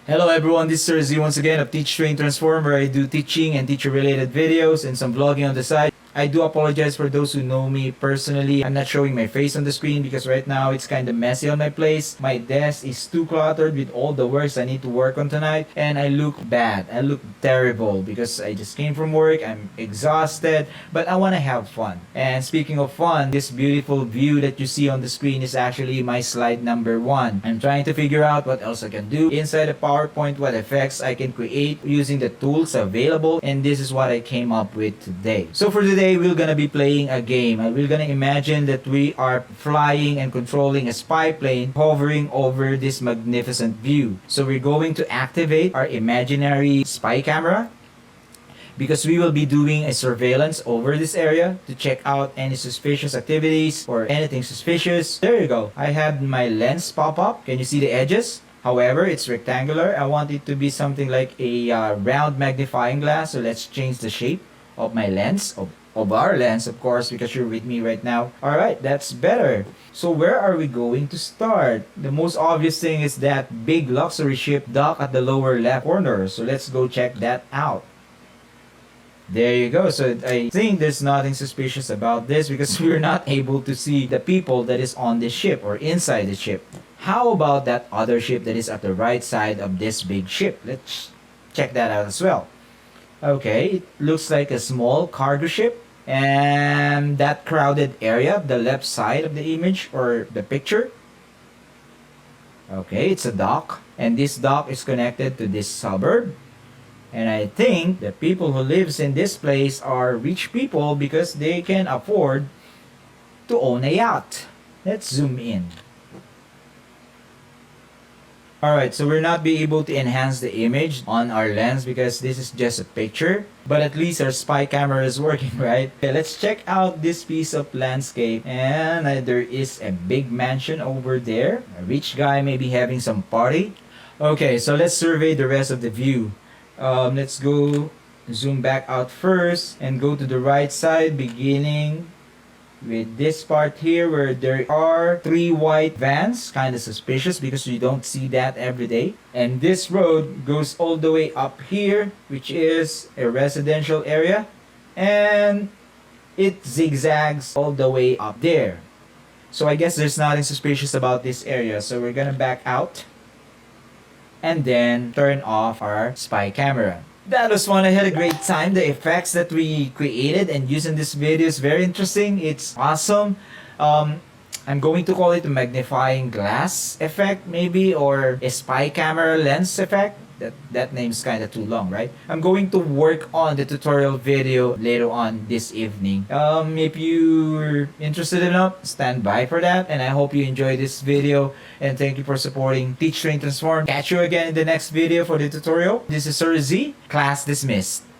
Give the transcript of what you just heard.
Hello everyone, this is Sir Z once again of Teach Train Transform, where I do teaching and teacher related videos and some vlogging on the side. I do apologize for those who know me personally. I'm not showing my face on the screen because right now it's kind of messy on my place. My desk is too cluttered with all the works I need to work on tonight, and I look bad. I look terrible because I just came from work. I'm exhausted, but I want to have fun. And speaking of fun, this beautiful view that you see on the screen is actually my slide number 1. I'm trying to figure out what else I can do inside the PowerPoint, what effects I can create using the tools available, and this is what I came up with today. So for today, we're gonna be playing a game, and we're gonna imagine that we are flying and controlling a spy plane hovering over this magnificent view. So we're going to activate our imaginary spy camera because we will be doing a surveillance over this area to check out any suspicious activities or anything suspicious. There you go. I have my lens pop up. Can you see the edges? However, it's rectangular. I want it to be something like a round magnifying glass. So let's change the shape of my lens, of our lens, of course, because you're with me right now. Alright, that's better. So where are we going to start? The most obvious thing is that big luxury ship dock at the lower left corner. So let's go check that out. There you go. So I think there's nothing suspicious about this because we're not able to see the people that is on the ship or inside the ship. How about that other ship that is at the right side of this big ship? Let's check that out as well. Okay, it looks like a small cargo ship. And that crowded area, the left side of the image or the picture. Okay, it's a dock. And this dock is connected to this suburb. And I think the people who lives in this place are rich people because they can afford to own a yacht. Let's zoom in. Alright, so we're not be able to enhance the image on our lens because this is just a picture. But at least our spy camera is working, right? Okay, let's check out this piece of landscape. And there is a big mansion over there. A rich guy may be having some party. Okay, so let's survey the rest of the view. Let's go zoom back out first and go to the right side, beginning with this part here where there are 3 white vans. Kind of suspicious because you don't see that every day. And this road goes all the way up here, which is a residential area, and it zigzags all the way up there. So I guess there's nothing suspicious about this area. So we're gonna back out and then turn off our spy camera. That was fun. I had a great time. The effects that we created and used in this video is very interesting. It's awesome. I'm going to call it a magnifying glass effect maybe, or a spy camera lens effect. That name's kind of too long, right? I'm going to work on the tutorial video later on this evening. If you're interested enough, stand by for that. And I hope you enjoy this video. And thank you for supporting Teach Train Transform. Catch you again in the next video for the tutorial. This is Sir Z. Class dismissed.